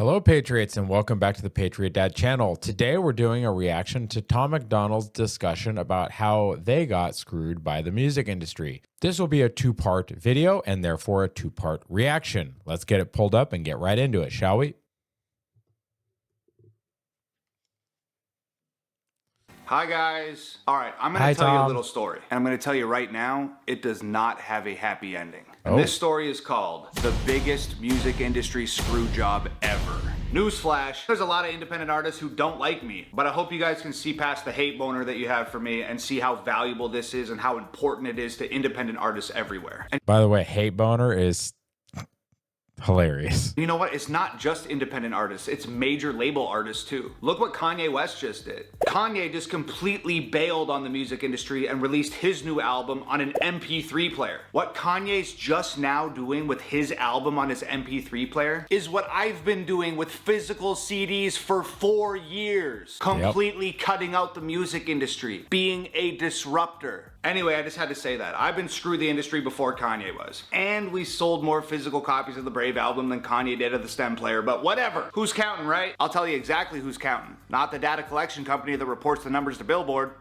Hello, Patriots, and welcome back to the Patriot Dad channel. Today, we're doing a reaction to Tom MacDonald's discussion about how they got screwed by the music industry. This will be a two-part video and therefore a two-part reaction. Let's get it pulled up and get right into it, shall we? Hi guys. All right, I'm going to tell you a little story. And I'm going to tell you right now, it does not have a happy ending. And this story is called The Biggest Music Industry Screw Job Ever. Newsflash, there's a lot of independent artists who don't like me, but I hope you guys can see past the hate boner that you have for me and see how valuable this is and how important it is to independent artists everywhere. And by the way, hate boner is hilarious. You know what? It's not just independent artists. It's major label artists too. Look what Kanye West just did. Kanye just completely bailed on the music industry and released his new album on an MP3 player. What Kanye's just now doing with his album on his MP3 player is what I've been doing with physical CDs for 4 years. Completely cutting out the music industry, being a disruptor. Anyway, I just had to say that. I've been screwed the industry before Kanye was. And we sold more physical copies of the Brave album than Kanye did of the STEM player, but whatever. Who's counting, right? I'll tell you exactly who's counting. Not the data collection company that reports the numbers to Billboard.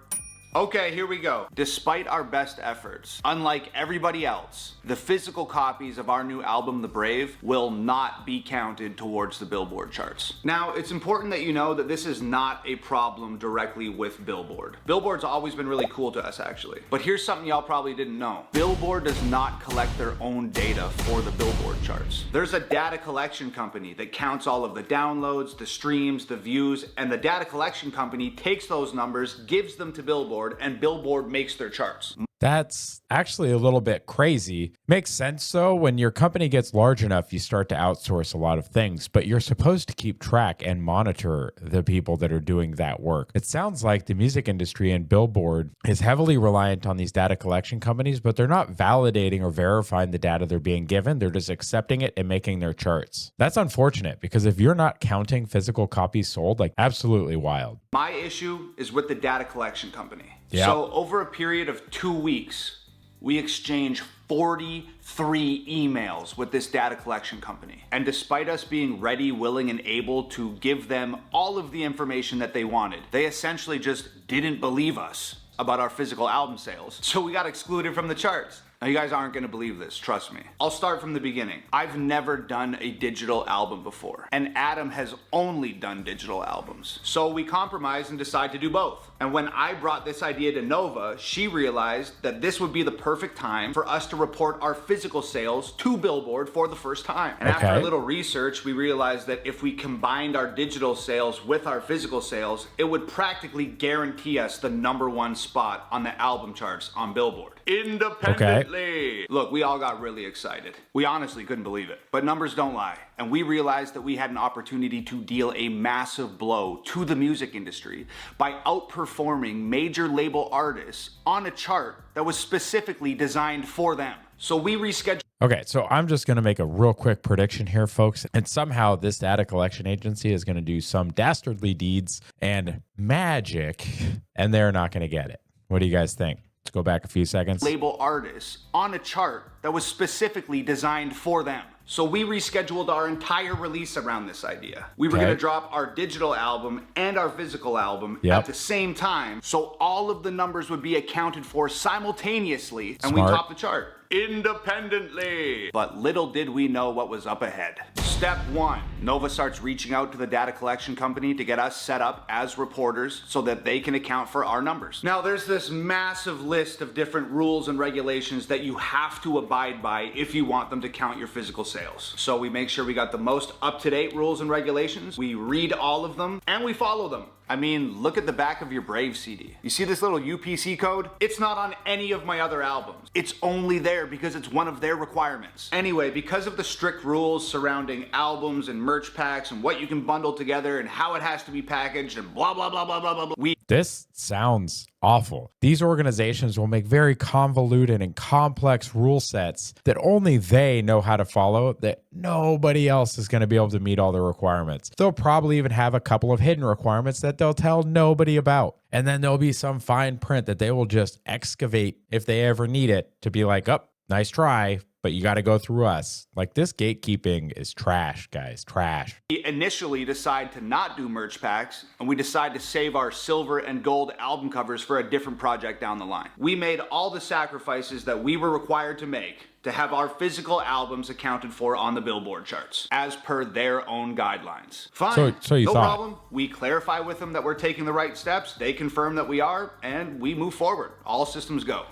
Okay, here we go. Despite our best efforts, unlike everybody else, the physical copies of our new album, The Brave, will not be counted towards the Billboard charts. Now, it's important that you know that this is not a problem directly with Billboard. Billboard's always been really cool to us, actually. But here's something y'all probably didn't know. Billboard does not collect their own data for the Billboard charts. There's a data collection company that counts all of the downloads, the streams, the views, and the data collection company takes those numbers, gives them to Billboard, and Billboard makes their charts. That's actually a little bit crazy. Makes sense though. When your company gets large enough, you start to outsource a lot of things, but you're supposed to keep track and monitor the people that are doing that work. It sounds like the music industry and Billboard is heavily reliant on these data collection companies, but they're not validating or verifying the data they're being given. They're just accepting it and making their charts. That's unfortunate because if you're not counting physical copies sold, like absolutely wild. My issue is with the data collection company. Yep. So over a period of 2 weeks, we exchanged 43 emails with this data collection company. And despite us being ready, willing, and able to give them all of the information that they wanted, they essentially just didn't believe us about our physical album sales. So we got excluded from the charts. Now you guys aren't gonna believe this, trust me. I'll start from the beginning. I've never done a digital album before, and Adam has only done digital albums. So we compromised and decided to do both. And when I brought this idea to Nova, she realized that this would be the perfect time for us to report our physical sales to Billboard for the first time. And after a little research, we realized that if we combined our digital sales with our physical sales, it would practically guarantee us the #1 spot on the album charts on Billboard. Independently. Look, we all got really excited. We honestly couldn't believe it. But numbers don't lie. And we realized that we had an opportunity to deal a massive blow to the music industry by outperforming major label artists on a chart that was specifically designed for them. So we rescheduled. Okay, so I'm just going to make a real quick prediction here, folks. And somehow this data collection agency is going to do some dastardly deeds and magic, and they're not going to get it. What do you guys think? Let's go back a few seconds. Label artists on a chart that was specifically designed for them. So we rescheduled our entire release around this idea. We were going to drop our digital album and our physical album at the same time, so all of the numbers would be accounted for simultaneously, and we topped the chart independently. But little did we know what was up ahead. Step 1, Nova starts reaching out to the data collection company to get us set up as reporters so that they can account for our numbers. Now there's this massive list of different rules and regulations that you have to abide by if you want them to count your physical sales. So we make sure we got the most up-to-date rules and regulations, we read all of them, and we follow them. I mean, look at the back of your Brave CD. You see this little UPC code? It's not on any of my other albums. It's only there because it's one of their requirements. Anyway, because of the strict rules surrounding albums and merch packs and what you can bundle together and how it has to be packaged and blah, blah, blah, blah, blah, blah, blah. This sounds awful. These organizations will make very convoluted and complex rule sets that only they know how to follow, that nobody else is going to be able to meet all the requirements. They'll probably even have a couple of hidden requirements that they'll tell nobody about. And then there'll be some fine print that they will just excavate if they ever need it to be like, oh, nice try, but you got to go through us. Like, this gatekeeping is trash, guys. Trash. We initially decide to not do merch packs, and we decide to save our silver and gold album covers for a different project down the line. We made all the sacrifices that we were required to make to have our physical albums accounted for on the Billboard charts, as per their own guidelines. Fine, so you no thought. problem. We clarify with them that we're taking the right steps, they confirm that we are, and we move forward. All systems go.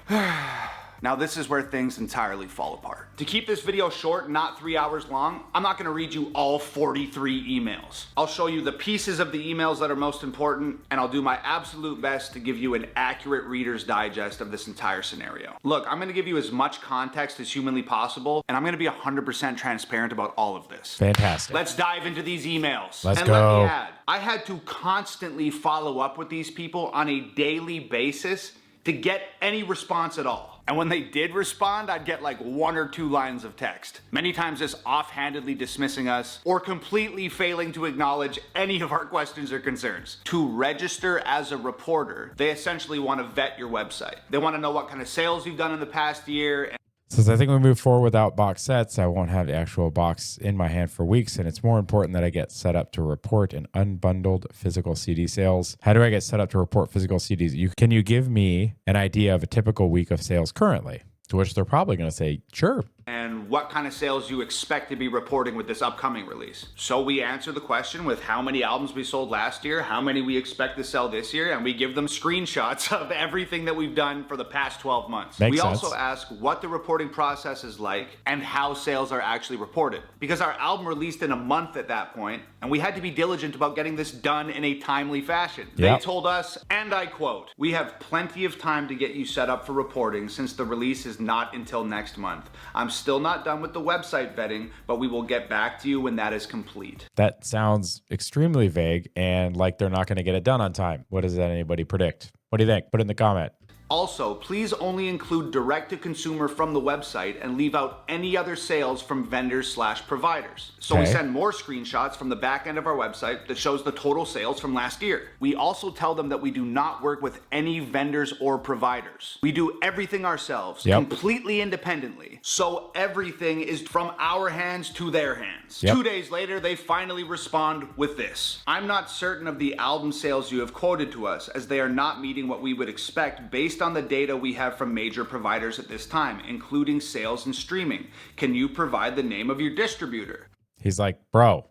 Now this is where things entirely fall apart. To keep this video short, not 3 hours long, I'm not gonna read you all 43 emails. I'll show you the pieces of the emails that are most important, and I'll do my absolute best to give you an accurate Reader's Digest of this entire scenario. Look, I'm gonna give you as much context as humanly possible, and I'm gonna be 100% transparent about all of this. Fantastic. Let's dive into these emails. Let's and go. let me add, I had to constantly follow up with these people on a daily basis to get any response at all. And when they did respond, I'd get like 1 or 2 lines of text. Many times just offhandedly dismissing us or completely failing to acknowledge any of our questions or concerns. To register as a reporter, they essentially want to vet your website. They want to know what kind of sales you've done in the past year. Since I think we move forward without box sets, I won't have the actual box in my hand for weeks, and it's more important that I get set up to report an unbundled physical CD sales. How do I get set up to report physical CDs? Can you give me an idea of a typical week of sales currently? To which they're probably going to say, sure. And what kind of sales you expect to be reporting with this upcoming release. So we answer the question with how many albums we sold last year, how many we expect to sell this year, and we give them screenshots of everything that we've done for the past 12 months. Makes we sense. also ask what the reporting process is like and how sales are actually reported. Because our album released in a month at that point, and we had to be diligent about getting this done in a timely fashion. Yep. They told us, and I quote, "We have plenty of time to get you set up for reporting since the release is not until next month. I'm still not done with the website vetting, but we will get back to you when that is complete." That sounds extremely vague and like they're not going to get it done on time. What does that anybody predict? What do you think? Put it in the comment. Also, please only include direct-to-consumer from the website and leave out any other sales from vendors/providers. So we Okay. send more screenshots from the back end of our website that shows the total sales from last year. We also tell them that we do not work with any vendors or providers. We do everything ourselves, Yep. completely independently. So everything is from our hands to their hands. Yep. 2 days later, they finally respond with this: "I'm not certain of the album sales you have quoted to us, as they are not meeting what we would expect based on the data we have from major providers at this time, including sales and streaming. Can you provide the name of your distributor?" He's like, bro,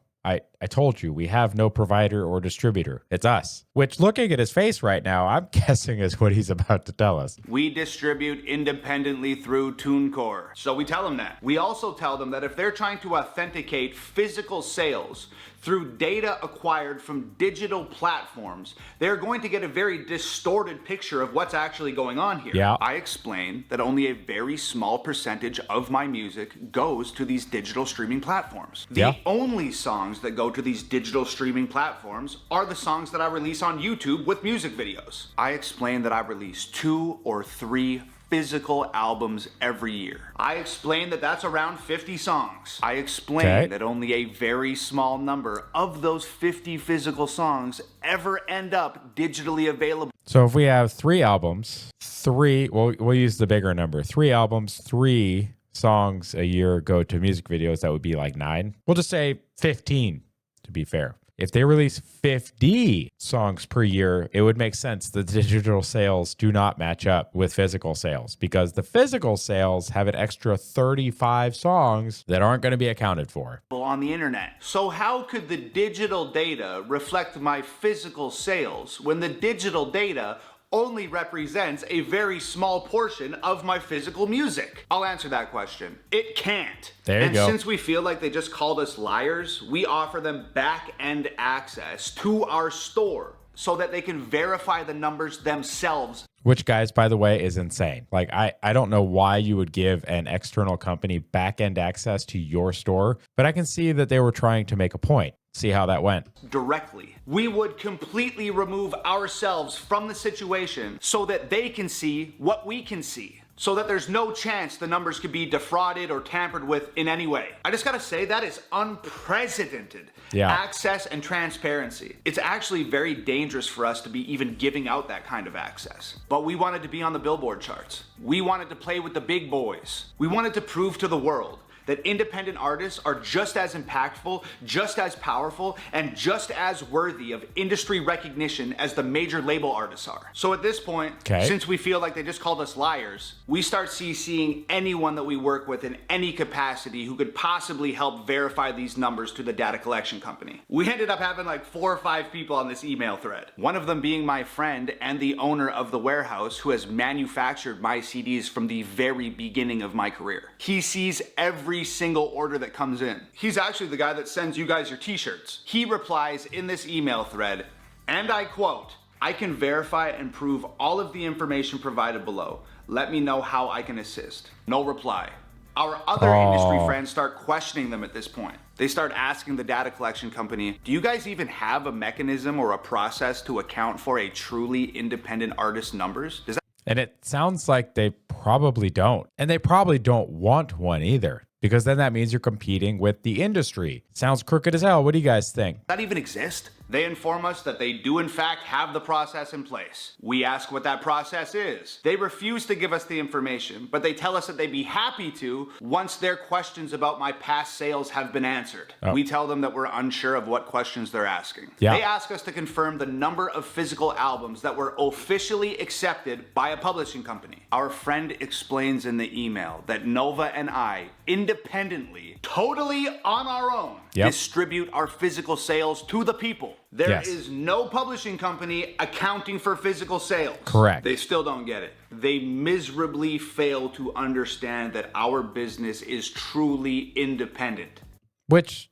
I told you, we have no provider or distributor. It's us. Which, looking at his face right now, I'm guessing is what he's about to tell us. "We distribute independently through TuneCore." So we tell them that. We also tell them that if they're trying to authenticate physical sales through data acquired from digital platforms, they're going to get a very distorted picture of what's actually going on here. Yeah. I explain that only a very small percentage of my music goes to these digital streaming platforms. The Yeah. only songs that go to these digital streaming platforms are the songs that I release on YouTube with music videos. I explain that I release 2 or 3 physical albums every year. I explain that that's around 50 songs. I explain Okay. that only a very small number of those 50 physical songs ever end up digitally available. So if we have 3 albums, we'll use the bigger number. 3 albums, 3 songs a year go to music videos. That would be like 9. We'll just say 15 to be fair. If they release 50 songs per year, it would make sense that digital sales do not match up with physical sales, because the physical sales have an extra 35 songs that aren't going to be accounted for on the internet. So how could the digital data reflect my physical sales when the digital data only represents a very small portion of my physical music? I'll answer that question. It can't. There you go. And since we feel like they just called us liars, we offer them back-end access to our store so that they can verify the numbers themselves. Which, guys, by the way, is insane. Like, I don't know why you would give an external company back-end access to your store, but I can see that they were trying to make a point. See how that went. Directly. We would completely remove ourselves from the situation so that they can see what we can see. so that there's no chance the numbers could be defrauded or tampered with in any way. I just gotta say, that is unprecedented access and transparency. It's actually very dangerous for us to be even giving out that kind of access. But we wanted to be on the Billboard charts. We wanted to play with the big boys. We wanted to prove to the world that independent artists are just as impactful, just as powerful, and just as worthy of industry recognition as the major label artists are. So at this point, since we feel like they just called us liars, we start CCing anyone that we work with in any capacity who could possibly help verify these numbers to the data collection company. We ended up having like 4 or 5 people on this email thread. One of them being my friend and the owner of the warehouse who has manufactured my CDs from the very beginning of my career. He sees every single order that comes in. He's actually the guy that sends you guys your t-shirts. He replies in this email thread, and I quote, "I can verify and prove all of the information provided below. Let me know how I can assist." No reply. Our other industry friends start questioning them at this point. They start asking the data collection company, do you guys even have a mechanism or a process to account for a truly independent artist's numbers? And it sounds like they probably don't. And they probably don't want one either, because then that means you're competing with the industry. Sounds crooked as hell. What do you guys think? Does that even exist? They inform us that they do in fact have the process in place. We ask what that process is. They refuse to give us the information, but they tell us that they'd be happy to once their questions about my past sales have been answered. We tell them that we're unsure of what questions they're asking. They ask us to confirm the number of physical albums that were officially accepted by a publishing company. Our friend explains in the email that Nova and I, independently, totally on our own, distribute our physical sales to the people. There is no publishing company accounting for physical sales. Correct. They still don't get it. They miserably fail to understand that our business is truly independent. Which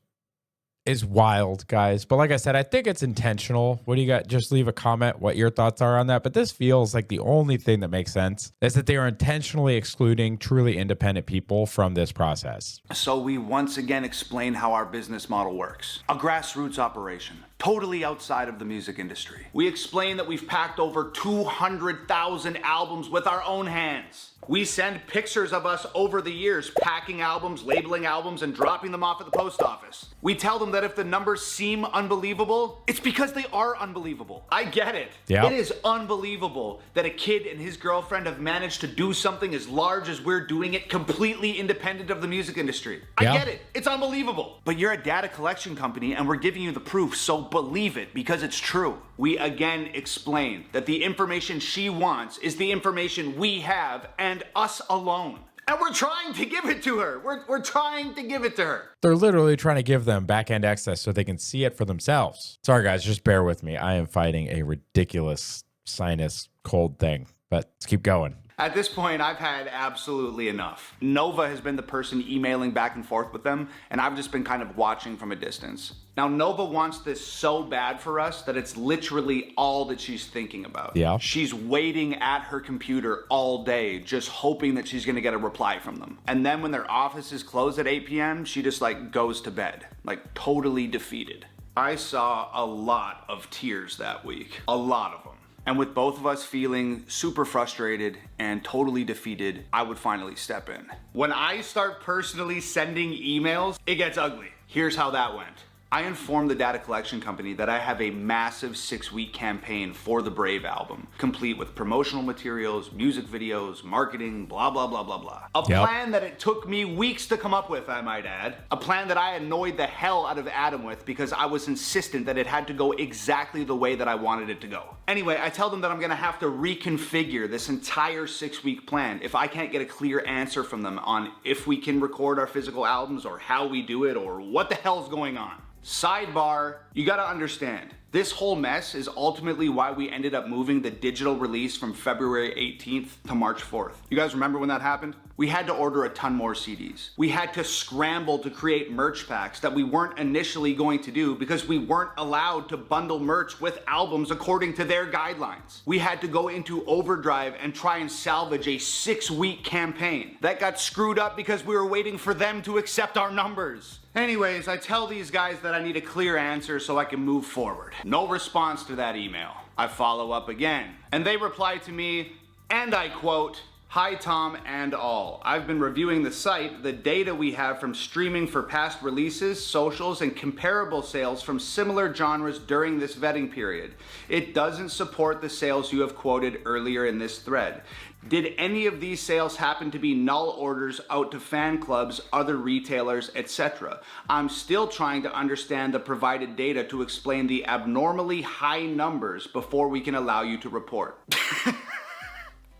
is wild, guys. But like I said, I think it's intentional. What do you got? Just leave a comment what your thoughts are on that. But this feels like the only thing that makes sense is that they are intentionally excluding truly independent people from this process. So we once again explain how our business model works. A grassroots operation, totally outside of the music industry. We explain that we've packed over 200,000 albums with our own hands. We send pictures of us over the years packing albums, labeling albums, and dropping them off at the post office. We tell them that if the numbers seem unbelievable, it's because they are unbelievable. I get it. It is unbelievable that a kid and his girlfriend have managed to do something as large as we're doing it completely independent of the music industry. I get it. It's unbelievable. But you're a data collection company and we're giving you the proof, so believe it because it's true. We again explain that the information she wants is the information we have and us alone. And we're trying to give it to her. We're trying to give it to her. They're literally trying to give them back-end access so they can see it for themselves. Sorry, guys, just bear with me. I am fighting a ridiculous sinus cold thing, but let's keep going. At this point, I've had absolutely enough. Nova has been the person emailing back and forth with them, and I've just been kind of watching from a distance. Now, Nova wants this so bad for us that it's literally all that she's thinking about. She's waiting at her computer all day, just hoping that she's gonna get a reply from them. And then when their offices close at 8 p.m., she just like goes to bed, like totally defeated. I saw a lot of tears that week, a lot of them. And with both of us feeling super frustrated and totally defeated, I would finally step in. When I start personally sending emails, it gets ugly. Here's how that went. I informed the data collection company that I have a massive 6-week campaign for the Brave album, complete with promotional materials, music videos, marketing, blah, blah, blah, blah, blah. A plan that it took me weeks to come up with, I might add. A plan that I annoyed the hell out of Adam with because I was insistent that it had to go exactly the way that I wanted it to go. Anyway, I tell them that I'm gonna have to reconfigure this entire 6-week plan if I can't get a clear answer from them on if we can record our physical albums or how we do it or what the hell's going on. Sidebar, you gotta understand, this whole mess is ultimately why we ended up moving the digital release from February 18th to March 4th. You guys remember when that happened? We had to order a ton more CDs. We had to scramble to create merch packs that we weren't initially going to do because we weren't allowed to bundle merch with albums according to their guidelines. We had to go into overdrive and try and salvage a 6-week campaign. That got screwed up because we were waiting for them to accept our numbers. Anyways, I tell these guys that I need a clear answer so I can move forward. No response to that email. I follow up again, and they reply to me, and I quote, Hi Tom and all. I've been reviewing the site, the data we have from streaming for past releases, socials, and comparable sales from similar genres during this vetting period. It doesn't support the sales you have quoted earlier in this thread. Did any of these sales happen to be null orders out to fan clubs, other retailers, etc.? I'm still trying to understand the provided data to explain the abnormally high numbers before we can allow you to report.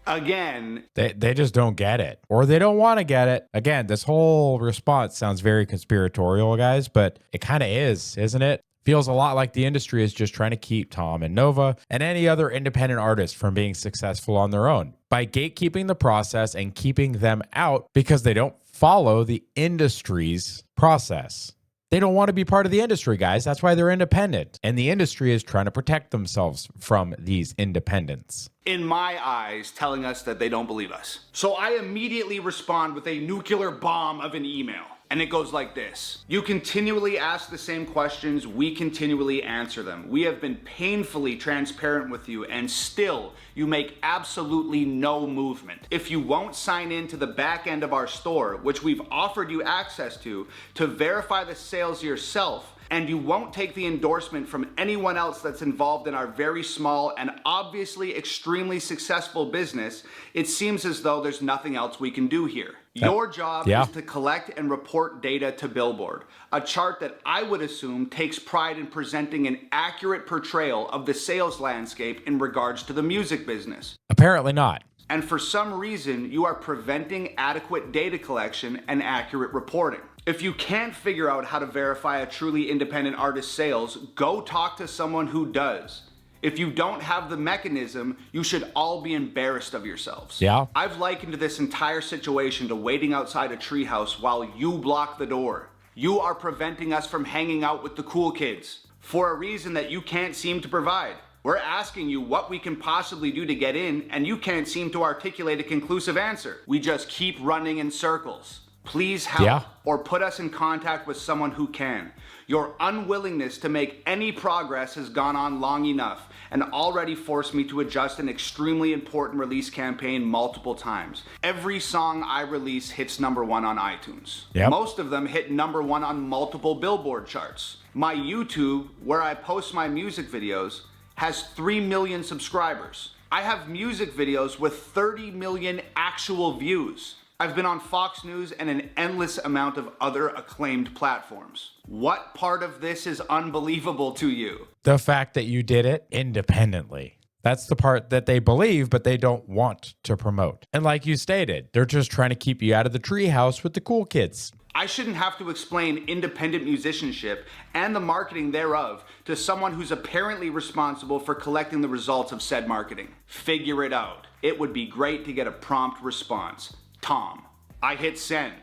Again, They just don't get it, or they don't want to get it. Again, this whole response sounds very conspiratorial, guys, but it kind of is, isn't it? Feels a lot like the industry is just trying to keep Tom and Nova and any other independent artist from being successful on their own by gatekeeping the process and keeping them out because they don't follow the industry's process. They don't want to be part of the industry, guys. That's why they're independent. And the industry is trying to protect themselves from these independents. In my eyes, telling us that they don't believe us. So I immediately respond with a nuclear bomb of an email. And it goes like this. You continually ask the same questions, we continually answer them. We have been painfully transparent with you, and still you make absolutely no movement. If you won't sign in to the back end of our store, which we've offered you access to verify the sales yourself, and you won't take the endorsement from anyone else that's involved in our very small and obviously extremely successful business, it seems as though there's nothing else we can do here. Your job is to collect and report data to Billboard, a chart that I would assume takes pride in presenting an accurate portrayal of the sales landscape in regards to the music business. Apparently not. And for some reason, you are preventing adequate data collection and accurate reporting. If you can't figure out how to verify a truly independent artist's sales, go talk to someone who does. If you don't have the mechanism, you should all be embarrassed of yourselves. Yeah. I've likened this entire situation to waiting outside a treehouse while you block the door. You are preventing us from hanging out with the cool kids for a reason that you can't seem to provide. We're asking you what we can possibly do to get in, and you can't seem to articulate a conclusive answer. We just keep running in circles. Please help or put us in contact with someone who can. Your unwillingness to make any progress has gone on long enough and already forced me to adjust an extremely important release campaign multiple times. Every song I release hits #1 on iTunes. Most of them hit #1 on multiple Billboard charts. My YouTube, where I post my music videos, has 3 million subscribers. I have music videos with 30 million actual views. I've been on Fox News and an endless amount of other acclaimed platforms. What part of this is unbelievable to you? The fact that you did it independently. That's the part that they believe, but they don't want to promote. And like you stated, they're just trying to keep you out of the treehouse with the cool kids. I shouldn't have to explain independent musicianship and the marketing thereof to someone who's apparently responsible for collecting the results of said marketing. Figure it out. It would be great to get a prompt response. Tom. I hit send.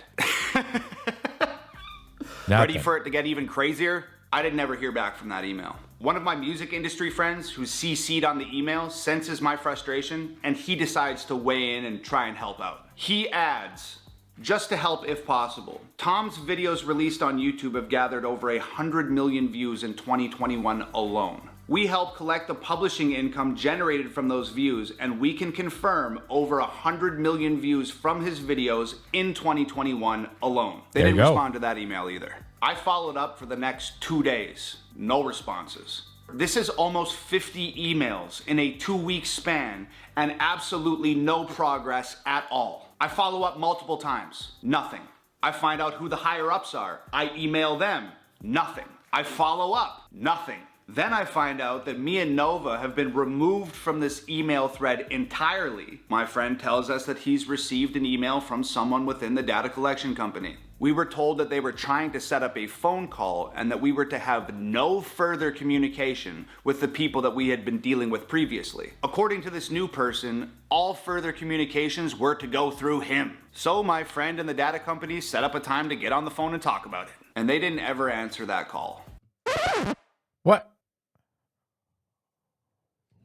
Ready for it to get even crazier? I didn't ever hear back from that email. One of my music industry friends who's CC'd on the email senses my frustration, and he decides to weigh in and try and help out. He adds, just to help if possible, Tom's videos released on YouTube have gathered over 100 million views in 2021 alone. We help collect the publishing income generated from those views, and we can confirm over 100 million views from his videos in 2021 alone. They didn't respond to that email either. I followed up for the next 2 days. No responses. This is almost 50 emails in a 2-week span and absolutely no progress at all. I follow up multiple times. Nothing. I find out who the higher ups are. I email them. Nothing. I follow up. Nothing. Then I find out that me and Nova have been removed from this email thread entirely. My friend tells us that he's received an email from someone within the data collection company. We were told that they were trying to set up a phone call and that we were to have no further communication with the people that we had been dealing with previously. According to this new person, all further communications were to go through him. So my friend and the data company set up a time to get on the phone and talk about it. And they didn't ever answer that call. What?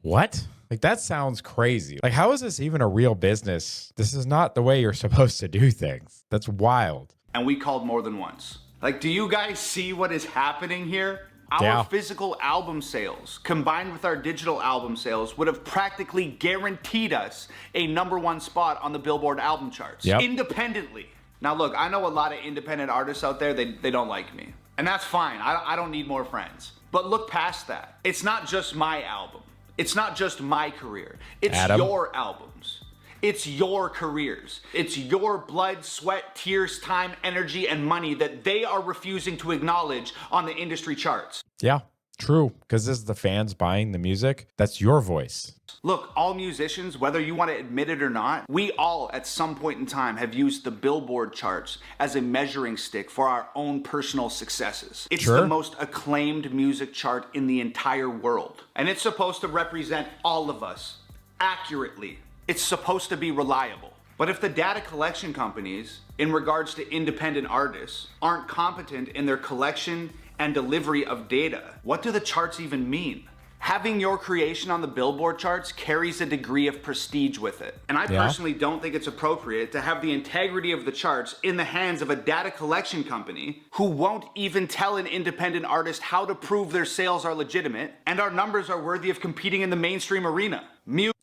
What? Like, that sounds crazy. Like, how is this even a real business? This is not the way you're supposed to do things. That's wild. And we called more than once. Like, do you guys see what is happening here? Our physical album sales, combined with our digital album sales, would have practically guaranteed us a #1 spot on the Billboard album charts, independently. Now look, I know a lot of independent artists out there, they don't like me. And that's fine, I don't need more friends. But look past that. It's not just my album. It's not just my career. It's your albums. It's your careers. It's your blood, sweat, tears, time, energy, and money that they are refusing to acknowledge on the industry charts. Yeah, true. Because this is the fans buying the music. That's your voice. Look, all musicians, whether you want to admit it or not, we all at some point in time have used the Billboard charts as a measuring stick for our own personal successes. It's the most acclaimed music chart in the entire world. And it's supposed to represent all of us accurately. It's supposed to be reliable. But if the data collection companies, in regards to independent artists, aren't competent in their collection and delivery of data, what do the charts even mean? Having your creation on the Billboard charts carries a degree of prestige with it. And I personally don't think it's appropriate to have the integrity of the charts in the hands of a data collection company who won't even tell an independent artist how to prove their sales are legitimate and our numbers are worthy of competing in the mainstream arena.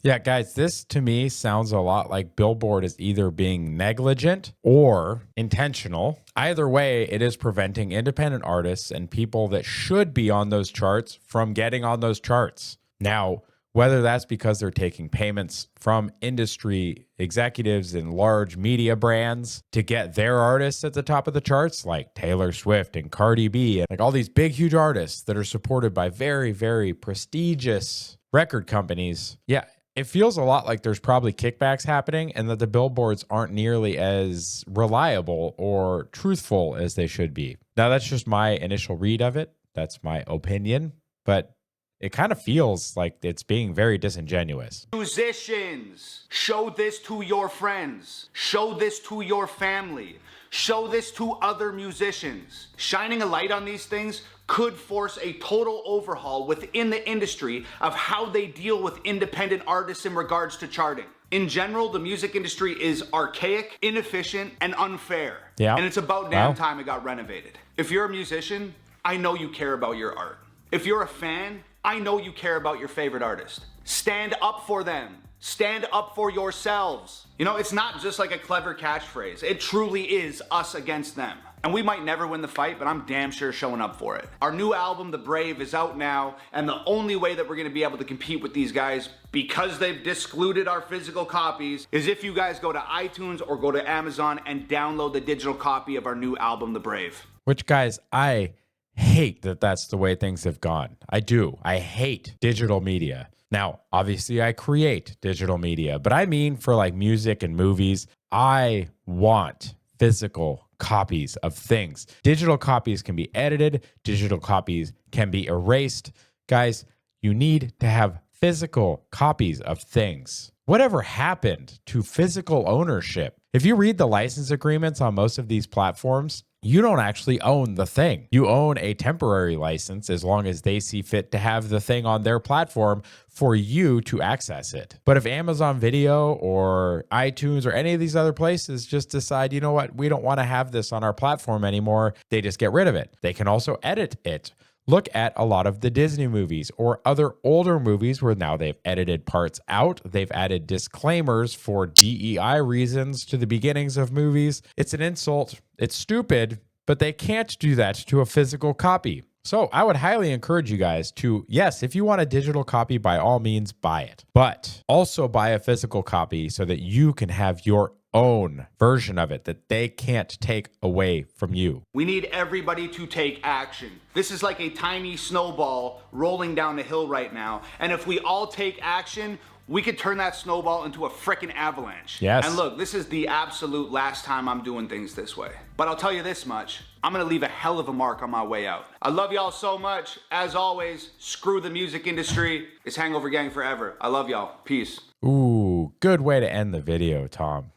Yeah, guys, this to me sounds a lot like Billboard is either being negligent or intentional. Either way, it is preventing independent artists and people that should be on those charts from getting on those charts. Now, whether that's because they're taking payments from industry executives and large media brands to get their artists at the top of the charts, like Taylor Swift and Cardi B, and like all these big, huge artists that are supported by very, very prestigious record companies. Yeah, it feels a lot like there's probably kickbacks happening and that the billboards aren't nearly as reliable or truthful as they should be. Now, that's just my initial read of it. That's my opinion, but it kind of feels like it's being very disingenuous. Musicians, show this to your friends. Show this to your family. Show this to other musicians. Shining a light on these things could force a total overhaul within the industry of how they deal with independent artists in regards to charting. In general, the music industry is archaic, inefficient, and unfair. Yeah. And it's about damn time it got renovated. If you're a musician, I know you care about your art. If you're a fan, I know you care about your favorite artist. Stand up for them. Stand up for yourselves. You know, it's not just like a clever catchphrase. It truly is us against them. And we might never win the fight, but I'm damn sure showing up for it. Our new album, The Brave, is out now, and the only way that we're gonna be able to compete with these guys, because they've discluded our physical copies, is if you guys go to iTunes or go to Amazon and download the digital copy of our new album, The Brave. Which, guys, I hate that that's the way things have gone. I do. I hate digital media. Now, obviously, I create digital media, but I mean for like music and movies, I want physical copies of things. Digital copies can be edited. Digital copies can be erased. Guys, you need to have physical copies of things. Whatever happened to physical ownership? If you read the license agreements on most of these platforms, you don't actually own the thing. You own a temporary license as long as they see fit to have the thing on their platform for you to access it. But if Amazon Video or iTunes or any of these other places just decide, you know what, we don't want to have this on our platform anymore, they just get rid of it. They can also edit it. Look at a lot of the Disney movies or other older movies where now they've edited parts out. They've added disclaimers for DEI reasons to the beginnings of movies. It's an insult. It's stupid, but they can't do that to a physical copy. So I would highly encourage you guys to, yes, if you want a digital copy, by all means, buy it. But also buy a physical copy so that you can have your own version of it that they can't take away from you. We need everybody to take action. This is like a tiny snowball rolling down the hill right now. And if we all take action, we could turn that snowball into a frickin' avalanche. Yes. And look, this is the absolute last time I'm doing things this way. But I'll tell you this much, I'm gonna leave a hell of a mark on my way out. I love y'all so much. As always, screw the music industry. It's Hangover Gang forever. I love y'all. Peace. Ooh, good way to end the video, Tom.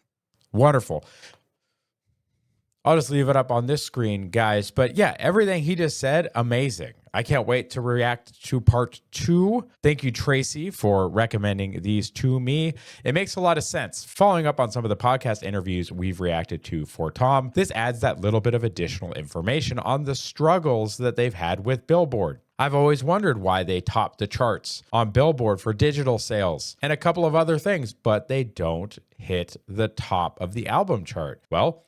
Wonderful. I'll just leave it up on this screen, guys. But yeah, everything he just said, amazing. I can't wait to react to part 2. Thank you, Tracy, for recommending these to me. It makes a lot of sense. Following up on some of the podcast interviews we've reacted to for Tom, this adds that little bit of additional information on the struggles that they've had with Billboard. I've always wondered why they top the charts on Billboard for digital sales and a couple of other things, but they don't hit the top of the album chart. Well,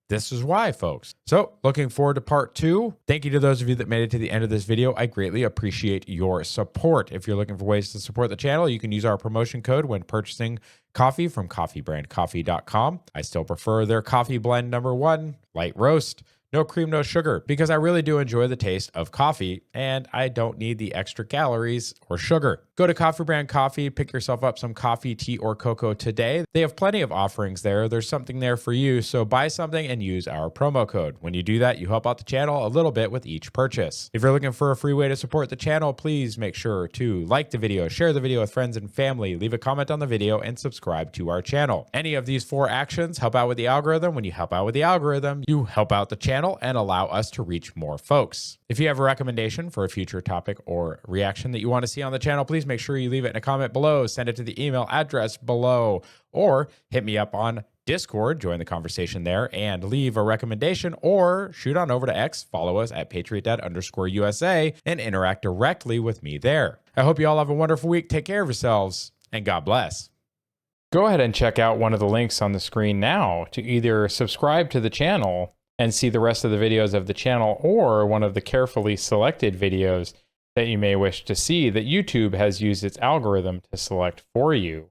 this is why, folks. So, looking forward to part 2. Thank you to those of you that made it to the end of this video. I greatly appreciate your support. If you're looking for ways to support the channel, you can use our promotion code when purchasing coffee from coffeebrandcoffee.com. I still prefer their coffee blend #1, light roast. No cream, no sugar, because I really do enjoy the taste of coffee and I don't need the extra calories or sugar. Go to Coffee Brand Coffee, pick yourself up some coffee, tea, or cocoa today. They have plenty of offerings there. There's something there for you, so buy something and use our promo code. When you do that, you help out the channel a little bit with each purchase. If you're looking for a free way to support the channel, please make sure to like the video, share the video with friends and family, leave a comment on the video, and subscribe to our channel. Any of these 4 actions help out with the algorithm. When you help out with the algorithm, you help out the channel and allow us to reach more folks. If you have a recommendation for a future topic or reaction that you want to see on the channel, please make sure you leave it in a comment below, send it to the email address below, or hit me up on Discord, join the conversation there, and leave a recommendation, or shoot on over to X, follow us at patriot_USA, and interact directly with me there. I hope you all have a wonderful week. Take care of yourselves, and God bless. Go ahead and check out one of the links on the screen now to either subscribe to the channel and see the rest of the videos of the channel, or one of the carefully selected videos that you may wish to see that YouTube has used its algorithm to select for you.